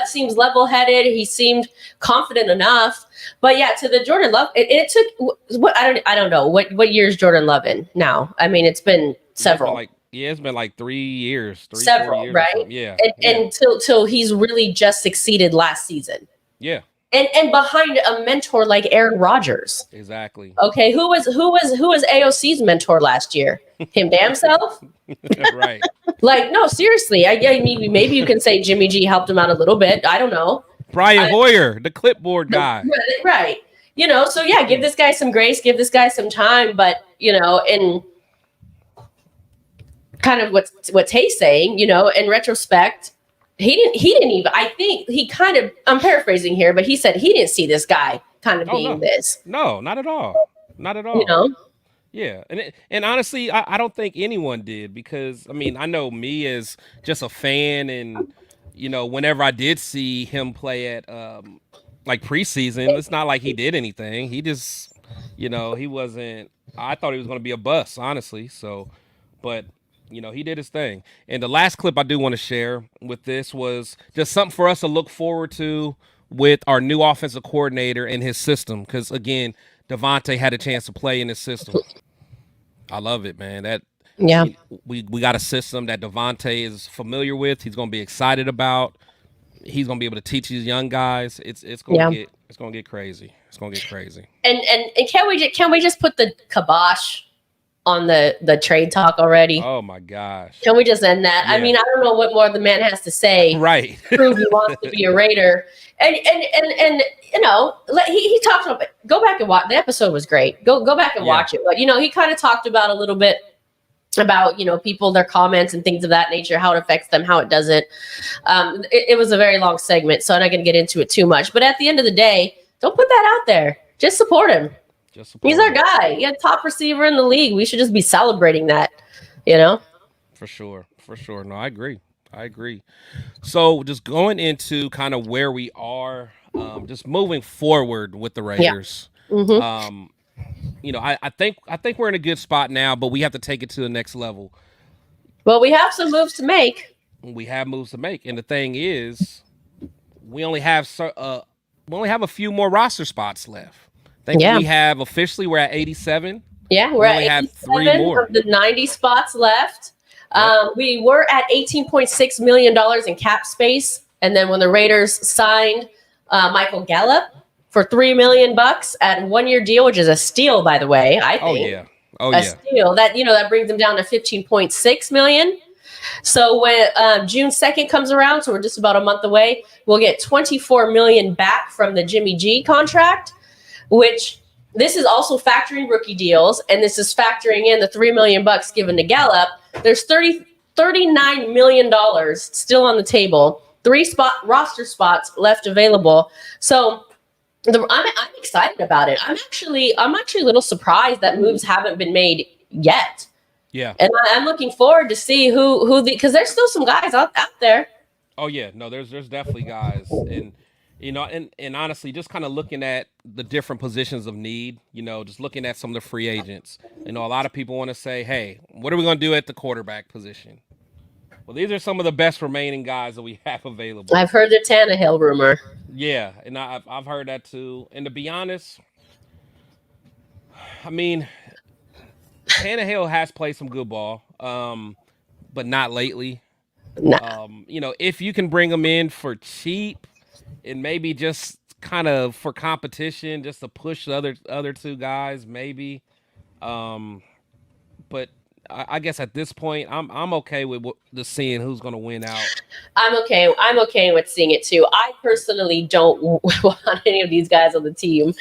seems level-headed. He seemed confident enough. But yeah, to the Jordan Love, it took what I don't know what year is Jordan Love in now. I mean, it's been several. It's been like 3 years. Several, 4 years, right? Yeah. And till he's really just succeeded last season. Yeah. And behind a mentor like Aaron Rodgers. Exactly. Okay, who was AOC's mentor last year? Him damn self? Right. Like, no, seriously. I mean, maybe you can say Jimmy G helped him out a little bit. I don't know. Brian Hoyer, the clipboard guy. Right. So yeah, give this guy some grace, give this guy some time, but and kind of what Tay's saying, in retrospect, he didn't even, I think he kind of, I'm paraphrasing here, but he said he didn't see this guy kind of being this. No, not at all. Not at all. Yeah. And honestly, I don't think anyone did because, I mean, I know me as just a fan and, whenever I did see him play at like preseason, it's not like he did anything. He just, he wasn't, I thought he was going to be a bust, honestly. So, but he did his thing. And the last clip I do want to share with this was just something for us to look forward to with our new offensive coordinator and his system. Because, again, Devontae had a chance to play in his system. I love it, man. We got a system that Devontae is familiar with. He's going to be excited about. He's going to be able to teach these young guys. It's going to get crazy. It's going to get crazy. And can we just put the kibosh on the trade talk already? Oh my gosh. Can we just end that? I Yeah. mean, I don't know what more the man has to say. Right. To prove he wants to be a Raider, and you know, he talked about. Go back and watch. The episode was great. Go back and watch it. But you know, he kind of talked about a little bit about, you know, people, their comments and things of that nature, how it affects them, how it doesn't. It was a very long segment, so I'm not going to get into it too much. But at the end of the day, don't put that out there. Just support him. He's our guy. He's a top receiver in the league. We should just be celebrating that, you know? For sure. No, I agree. So just going into kind of where we are, just moving forward with the Raiders. Yeah. Mm-hmm. You know, I think we're in a good spot now, but we have to take it to the next level. Well, we have some moves to make. And the thing is, we only have a few more roster spots left. I think we have officially we're at 87. Yeah, we're at 87 of the 90 spots left. We were at $18.6 million in cap space, and then when the Raiders signed Michael Gallup for $3 million at a 1-year deal, which is a steal, by the way. I think. A steal that brings them down to $15.6 million. So when June 2nd comes around, so we're just about a month away, we'll get $24 million back from the Jimmy G contract, which this is also factoring rookie deals, and this is factoring in the $3 million given to Gallup. There's $39 million still on the table, 3 roster spots left available. So I'm excited about it. I'm actually a little surprised that moves haven't been made yet. Yeah, and I'm looking forward to see who because there's still some guys out there. Oh yeah, no, there's definitely guys, and you know, and honestly, just kind of looking at the different positions of need, you know, just looking at some of the free agents. You know, a lot of people want to say, hey, what are we going to do at the quarterback position? Well, these are some of the best remaining guys that we have available. I've heard the Tannehill rumor. Yeah, and I've heard that too. And to be honest, I mean, Tannehill has played some good ball, but not lately. Nah. You know, if you can bring him in for cheap and maybe just kind of for competition, just to push the other two guys, maybe. But I guess at this point, I'm okay with the seeing who's going to win out. I'm okay with seeing it too. I personally don't want any of these guys on the team.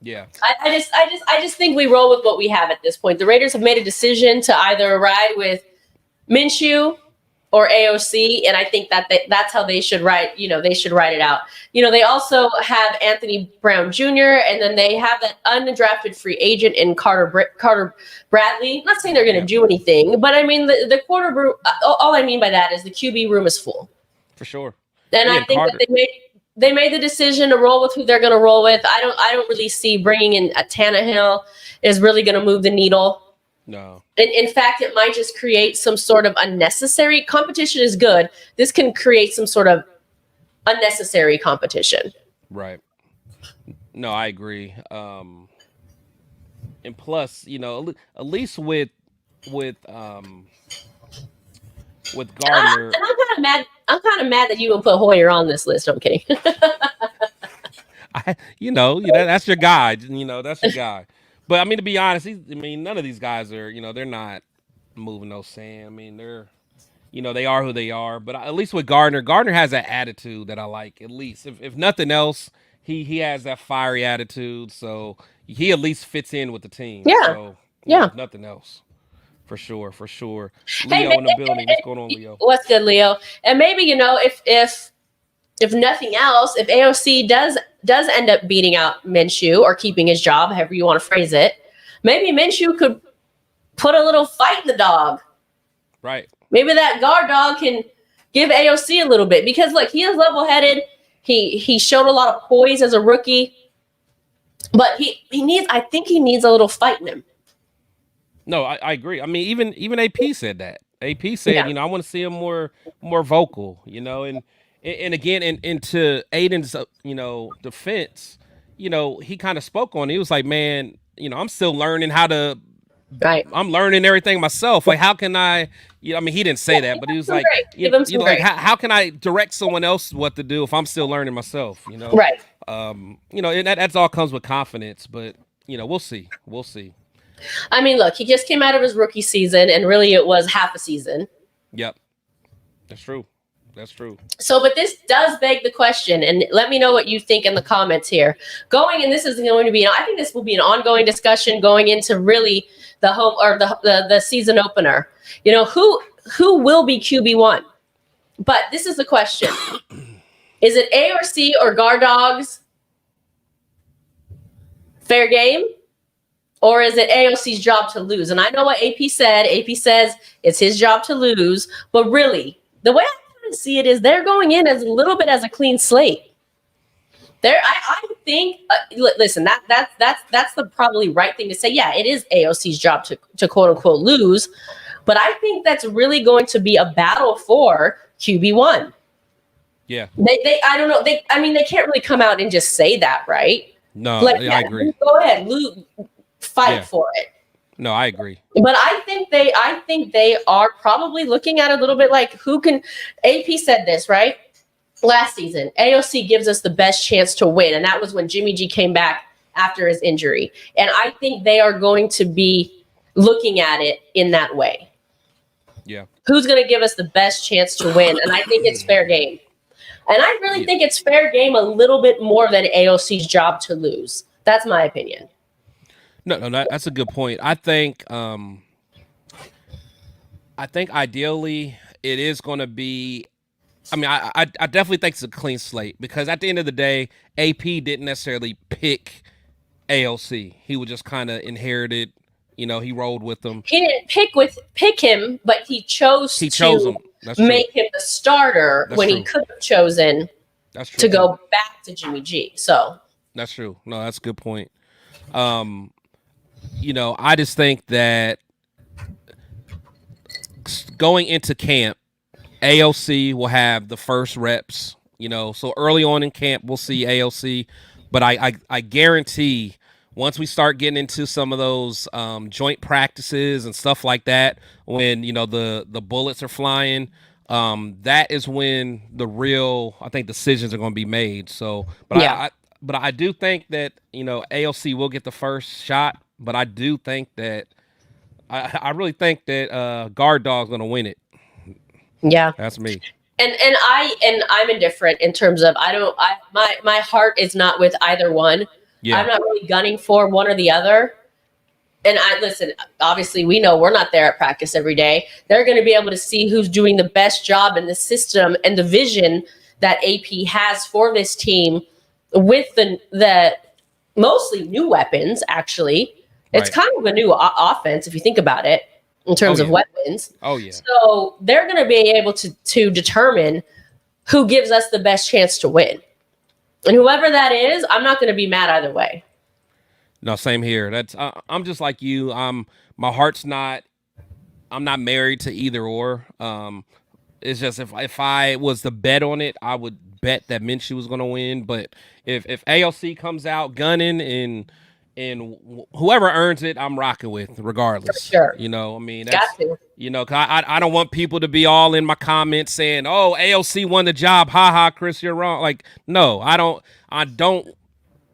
Yeah. I just think we roll with what we have at this point. The Raiders have made a decision to either ride with Minshew or AOC, and I think that's how they should write. You know, they should write it out. You know, they also have Anthony Brown Jr. and then they have that undrafted free agent in Carter Bradley. I'm not saying they're going to do anything, but I mean the quarter. All I mean by that is the QB room is full. For sure. And I think that they made the decision to roll with who they're going to roll with. I don't really see bringing in a Tannehill is really going to move the needle. No. In fact, it might just create some sort of unnecessary competition. Is good. This can create some sort of unnecessary competition. Right. No, I agree. And plus, you know, at least with Gardner. And I'm kind of mad. I'm kind of mad that you would put Hoyer on this list. I'm kidding. That's your guy. You know, that's your guy. But I mean, to be honest, none of these guys are, you know, they're not moving no sand. I mean, they're, you know, they are who they are. But at least with Gardner has that attitude that I like. At least, if nothing else, he has that fiery attitude. So he at least fits in with the team. Yeah. So, if nothing else. For sure. Leo in the building. What's going on, Leo? What's good, Leo? And maybe, you know, if nothing else, if AOC does end up beating out Minshew or keeping his job, however you want to phrase it, maybe Minshew could put a little fight in the dog. Right. Maybe that guard dog can give AOC a little bit because, look, he is level-headed. He showed a lot of poise as a rookie, but I think he needs a little fight in him. No, I agree. I mean, even AP said that. AP said, you know, I want to see him more vocal, you know, and again, into Aiden's, you know, defense, you know, he kind of spoke on it. He was like, man, you know, I'm still learning how to, I'm learning everything myself. Like, how can I, you know, I mean, he didn't say that, but he was like, how can I direct someone else what to do if I'm still learning myself, you know? Right. You know, and that's all comes with confidence, but, you know, we'll see. I mean, look, he just came out of his rookie season, and really it was half a season. Yep. That's true. That's true. So, but this does beg the question, and let me know what you think in the comments here. And this is going to be, I think this will be an ongoing discussion going into really the home or the season opener. You know, who will be QB1? But this is the question. Is it A or C or Guard Dogs? Fair game? Or is it AOC's job to lose? And I know what AP said. AP says it's his job to lose. But really, the way I kind of see it is they're going in as a little bit as a clean slate. I think, listen, that's the probably right thing to say. Yeah, it is AOC's job to quote unquote lose. But I think that's really going to be a battle for QB1. Yeah. They I don't know. They can't really come out and just say that, right? No, I agree. Go ahead, fight for it. No, I agree. But I think they are probably looking at a little bit like who can. AP said this right last season. AOC gives us the best chance to win, and that was when Jimmy G came back after his injury. And I think they are going to be looking at it in that way. Yeah. Who's going to give us the best chance to win? And I think it's fair game. And I really think it's fair game a little bit more than AOC's job to lose. That's my opinion. No, that's a good point. I think ideally it is going to be. I mean, I definitely think it's a clean slate because at the end of the day, AP didn't necessarily pick AOC. He was just kind of inherited. You know, he rolled with them. He didn't pick him, but he chose to make him the starter when he could have chosen to go back to Jimmy G. So that's true. No, that's a good point. You know, I just think that going into camp, AOC will have the first reps. You know, so early on in camp, we'll see AOC, but I guarantee. Once we start getting into some of those joint practices and stuff like that, when, you know, the bullets are flying, that is when the real, I think, decisions are going to be made. So, but I do think that, you know, AOC will get the first shot, but I do think that, I really think that Guard Dog's going to win it. Yeah. That's me. And I'm indifferent in terms of, my heart is not with either one. Yeah. I'm not really gunning for one or the other. And listen, obviously we know we're not there at practice every day. They're going to be able to see who's doing the best job in the system and the vision that AP has for this team with the mostly new weapons, actually. It's kind of a new offense if you think about it in terms of weapons. Oh, yeah. So they're going to be able to determine who gives us the best chance to win. And whoever that is, I'm not going to be mad either way. No, same here. That's I'm just like you. My heart's not. I'm not married to either or. It's just if I was to bet on it, I would bet that Minshew was going to win. But if AOC comes out gunning and whoever earns it, I'm rocking with regardless. For sure. You know, I mean, that's, you know, cause I don't want people to be all in my comments saying, "Oh, AOC won the job." Ha ha, Chris, you're wrong. Like, no, I don't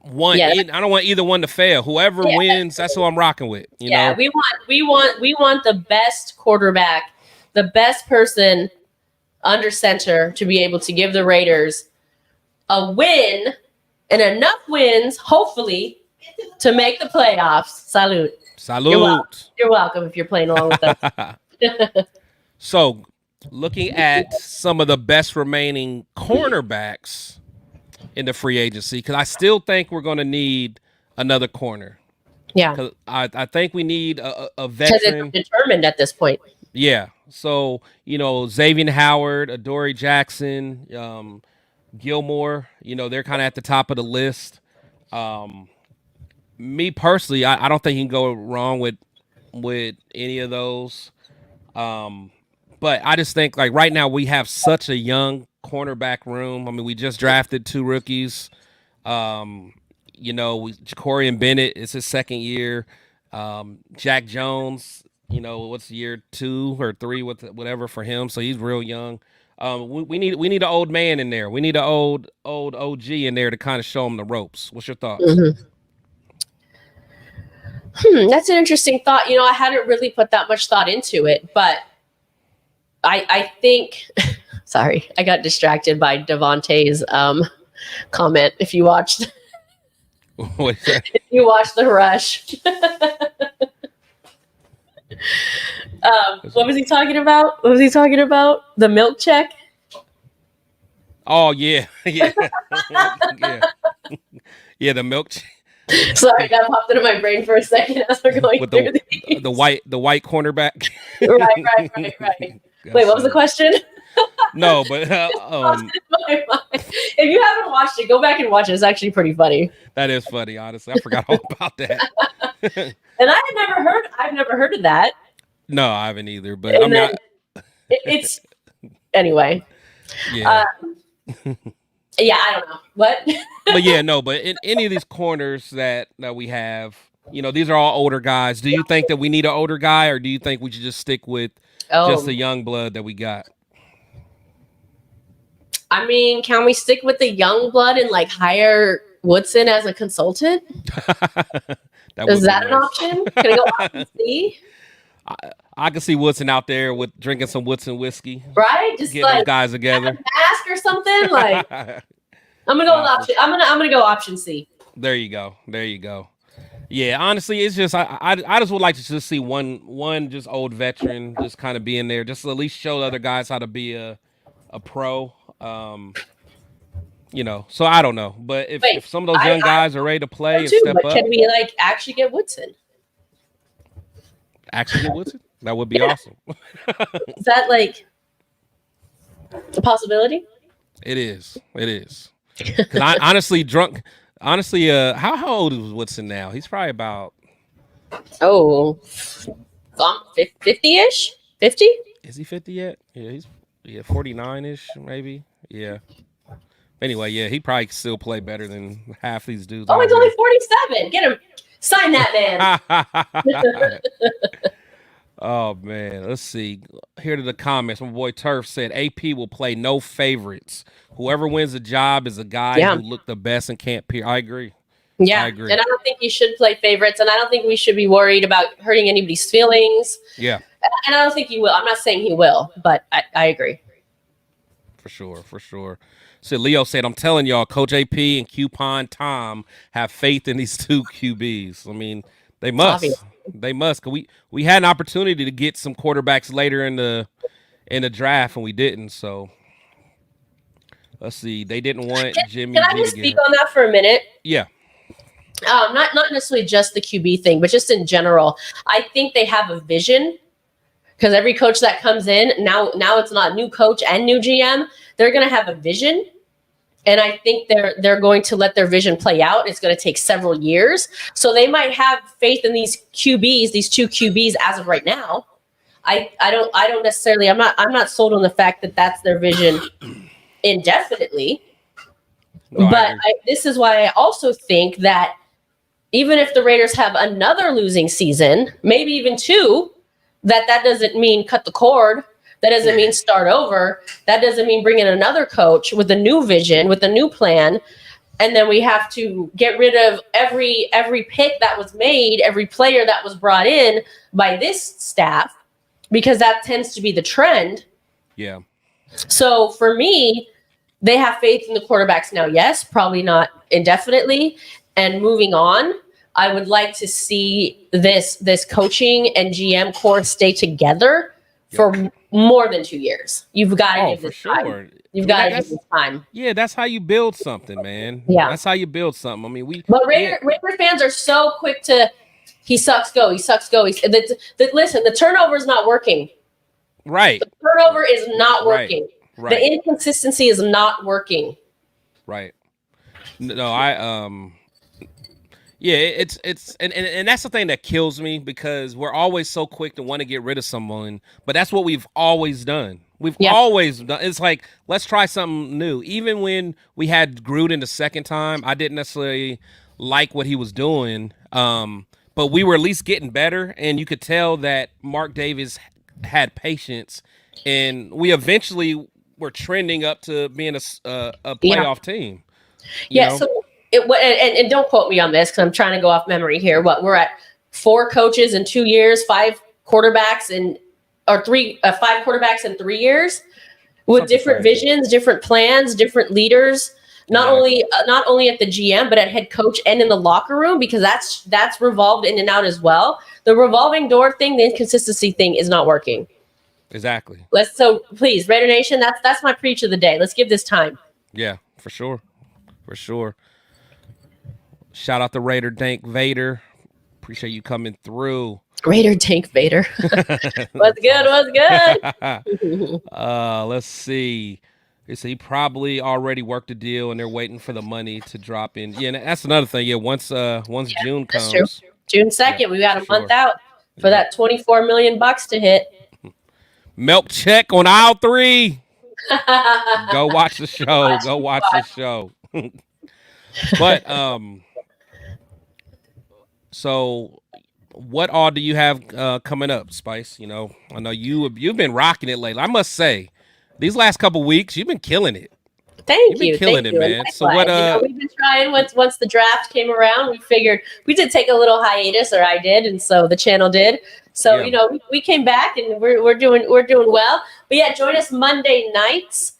want I don't want either one to fail. Whoever wins, that's who I'm rocking with. You know? we want the best quarterback, the best person under center to be able to give the Raiders a win and enough wins, hopefully, to make the playoffs. Salute. You're welcome if you're playing along with us. So, looking at some of the best remaining cornerbacks in the free agency, because I still think we're going to need another corner. Yeah. Because I think we need a Because veteran. it's determined at this point. Yeah. So, you know, Xavier Howard, Adoree Jackson, Gilmore, you know, they're kind of at the top of the list. Me personally, I don't think you can go wrong with any of those. But I just think, like, right now we have such a young cornerback room. I mean, we just drafted 2 rookies. You know, Ja'Cory Bennett, it's his second year. Jack Jones, you know, what's year 2 or 3, whatever for him. So he's real young. We need an old man in there. We need an old OG in there to kind of show him the ropes. What's your thoughts? Mm-hmm. That's an interesting thought. I hadn't really put that much thought into it, but I think. Sorry, I got distracted by Devontae's comment. If you watched, What is that? if you watched the rush, what was he talking about? What was he talking about? The milk check. Oh yeah, yeah, yeah, yeah. The milk Sorry, that popped into my brain for a second as we're going with through these. the white cornerback. Right. Wait, what was the question? No, but If you haven't watched it, go back and watch it. It's actually pretty funny. that is funny. Honestly, I forgot all about that. And I've never heard of that. No, I haven't either. But And I mean, then it's anyway. yeah. Yeah, I don't know what. But yeah, no. But in any of these corners that we have, these are all older guys. Do you think that we need an older guy, or do you think we should just stick with just the young blood that we got? I mean, can we stick with the young blood and like hire Woodson as a consultant? Is that an option? Can I go option C? I can see Woodson out there with drinking some Woodson whiskey, right? Just getting like those guys together, mask or something. Like I'm gonna go with option. I'm gonna go option C. There you go. Yeah, honestly, it's just I just would like to just see one just old veteran just kind of be in there, just to at least show other guys how to be a pro. So I don't know, but if some of those young guys are ready to play and step up, can we like actually get Woodson? Actually get Woodson? That would be awesome. Is that like a possibility? It is. Because I honestly, how old is Woodson now? He's probably about 50-ish? 50? Is he 50 yet? Yeah, he's 49-ish maybe. Yeah. Anyway, yeah, he probably could still play better than half these dudes. Oh, he's only 47. Get him. Sign that man. Oh man, let's see. Here to the comments. My boy Turf said AP will play no favorites. Whoever wins the job is a guy who looked the best and can't peer. I agree. Yeah, I agree. And I don't think you should play favorites, and I don't think we should be worried about hurting anybody's feelings. Yeah. And I don't think he will. I'm not saying he will, but I agree. For sure. So Leo said, I'm telling y'all, Coach AP and Coupon Tom have faith in these two QBs. I mean, they must. Obvious. They must. Cause we had an opportunity to get some quarterbacks later in the draft, and we didn't. So let's see. They didn't want Jimmy. Can I just speak on that for a minute? Yeah. Not necessarily just the QB thing, but just in general. I think they have a vision, because every coach that comes in now it's not new coach and new GM. They're going to have a vision, and I think they're going to let their vision play out. It's going to take several years, so they might have faith in these QBs, these two QBs as of right now. I don't necessarily. I'm not sold on the fact that that's their vision indefinitely. No, but this is why I also think that even if the Raiders have another losing season, maybe even two, that doesn't mean cut the cord. That doesn't mean start over. That doesn't mean bring in another coach with a new vision, with a new plan. And then we have to get rid of every pick that was made, every player that was brought in by this staff, because that tends to be the trend. Yeah. So for me, they have faith in the quarterbacks now. Yes, probably not indefinitely. And moving on, I would like to see this coaching and GM core stay together for more than 2 years. You've got to give this time. You've got to give this time. Yeah, that's how you build something, man. Yeah, that's how you build something. I mean, But Raider fans are so quick to, he sucks, go. He sucks, go. Listen, the turnover is not working. Right. The turnover is not working. Right. The inconsistency is not working. Right. No, yeah, it's and that's the thing that kills me, because we're always so quick to want to get rid of someone, but that's what we've always done. We've always done. It's like, let's try something new. Even when we had Gruden the second time, I didn't necessarily like what he was doing, but we were at least getting better, and you could tell that Mark Davis had patience, and we eventually were trending up to being a playoff team. You know? So and don't quote me on this because I'm trying to go off memory here. What we're at 4 coaches in 2 years, 5 quarterbacks in or 5 quarterbacks in 3 years with Something different crazy. visions, different plans, different leaders. Not only at the GM, but at head coach and in the locker room, because that's revolved in and out as well. The revolving door thing, the inconsistency thing, is not working. Exactly. So please, Raider Nation, that's my preach of the day. Let's give this time. Yeah, for sure. For sure. Shout out to Raider Dank Vader. Appreciate you coming through. Raider Tank Vader. What's good? What's good? Let's see. So he probably already worked a deal and they're waiting for the money to drop in. Yeah, and that's another thing. Yeah, once June That's comes. true. June 2nd, we got a for month sure. out for that $24 million to hit. Milk check on aisle 3. Go watch the show. Go watch the show. But so what all do you have coming up, Spice? You know, I know you've been rocking it lately. I must say, these last couple weeks you've been killing it. Thank You've been you. killing Thank it, you. man. And So what, likewise, we've been trying once the draft came around, we figured we did take a little hiatus, or I did, and so the channel did. So, Yeah. you know, we came back and we're doing well. But yeah, join us Monday nights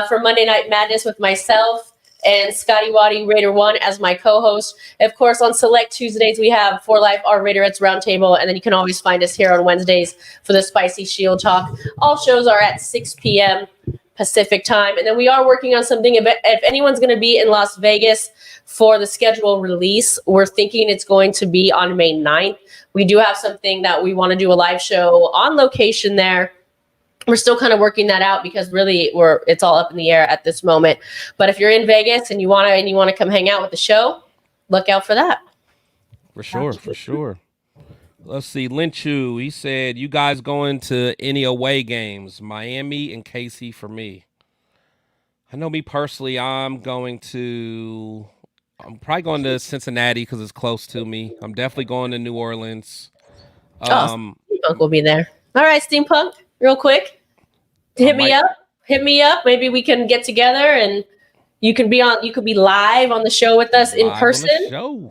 for Monday Night Madness with myself and Scotty Waddy Raider One as my co-host. Of course, on select Tuesdays we have For Life Our Raiderettes Roundtable, and then you can always find us here on Wednesdays for the Spicy Shield Talk. All shows are at 6 p.m. Pacific time, and then we are working on something. If anyone's going to be in Las Vegas for the schedule release, we're thinking it's going to be on May 9th. We do have something that we want to do a live show on location there. We're still kind of working that out because really it's all up in the air at this moment. But if you're in Vegas and you want to come hang out with the show, look out for that. For sure. Let's see. Linchu, he said, you guys going to any away games? Miami and KC for me. I know me personally, I'm probably going to Cincinnati because it's close to me. I'm definitely going to New Orleans. Steampunk will be there. All right, Steampunk, real quick. Hit me up. Maybe we can get together and you could be live on the show with us in person.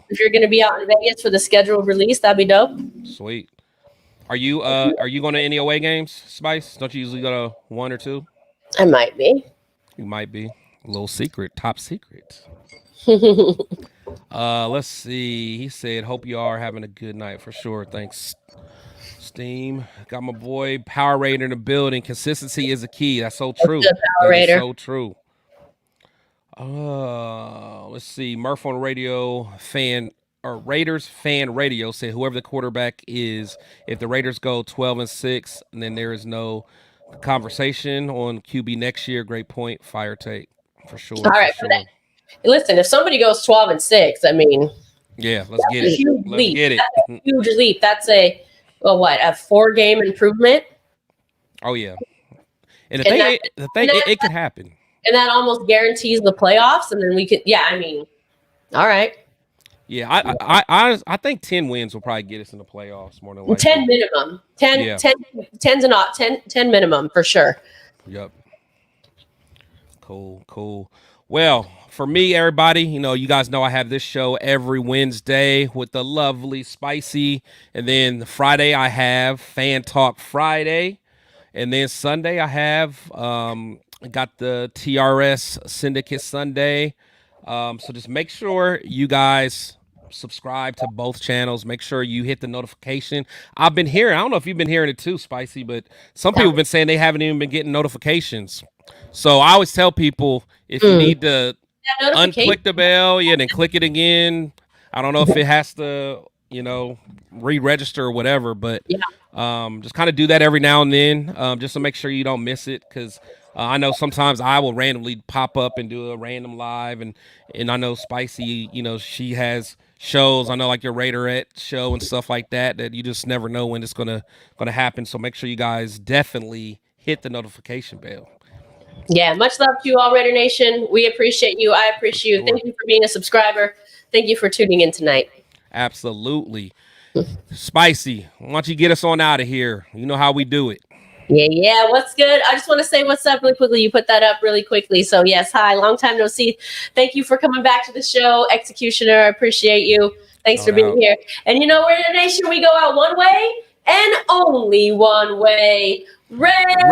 If you're going to be out in Vegas for the scheduled release, that'd be dope. Sweet. Are you going to any away games, Spice? Don't you usually go to 1 or 2? I might be. You might be. A little secret, top secret. Let's see. He said, hope you are having a good night for sure. Thanks. Steam. Got my boy Power Raider in the building. Consistency is a key. That's so true. Power Raider. So true. Let's see. Murph on radio Raiders fan radio said whoever the quarterback is, if the Raiders go 12-6, then there is no conversation on QB next year. Great point. Fire take for sure. All right. For sure. Listen, if somebody goes 12-6, I mean, yeah, let's get it. Let's get it. That's a huge leap. That's a 4-game improvement. Oh yeah, and the thing, it could happen. And that almost guarantees the playoffs, and then we could. Yeah, I mean, all right. Yeah, I think 10 wins will probably get us in the playoffs more than likely. 10 minimum. 10 minimum for sure. Yep. Cool. Well, for me, everybody, you guys know I have this show every Wednesday with the lovely Spicy. And then Friday I have Fan Talk Friday. And then Sunday I have got the TRS Syndicate Sunday. So just make sure you guys subscribe to both channels. Make sure you hit the notification. I've been hearing, I don't know if you've been hearing it too, Spicy, but some people have been saying they haven't even been getting notifications. So I always tell people if you need to unclick the bell, then click it again. I don't know if it has to, re-register or whatever, but just kind of do that every now and then, just to make sure you don't miss it. Because I know sometimes I will randomly pop up and do a random live, and I know Spicy, she has shows. I know like your Raiderette show and stuff like that you just never know when it's gonna happen. So make sure you guys definitely hit the notification bell. Yeah, much love to you all, Raider Nation. We appreciate you. I appreciate you. Thank you for being a subscriber. Thank you for tuning in tonight. Absolutely. Spicy, why don't you get us on out of here? You know how we do it. Yeah. What's good? I just want to say what's up really quickly. You put that up really quickly. So yes, hi, long time no see. Thank you for coming back to the show, Executioner. I appreciate you. Thanks No for being doubt. here. And you know, we're the nation. We go out one way and only one way. Raider.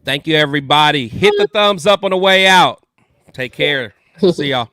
Thank you, everybody. Hit the thumbs up on the way out. Take care. See y'all.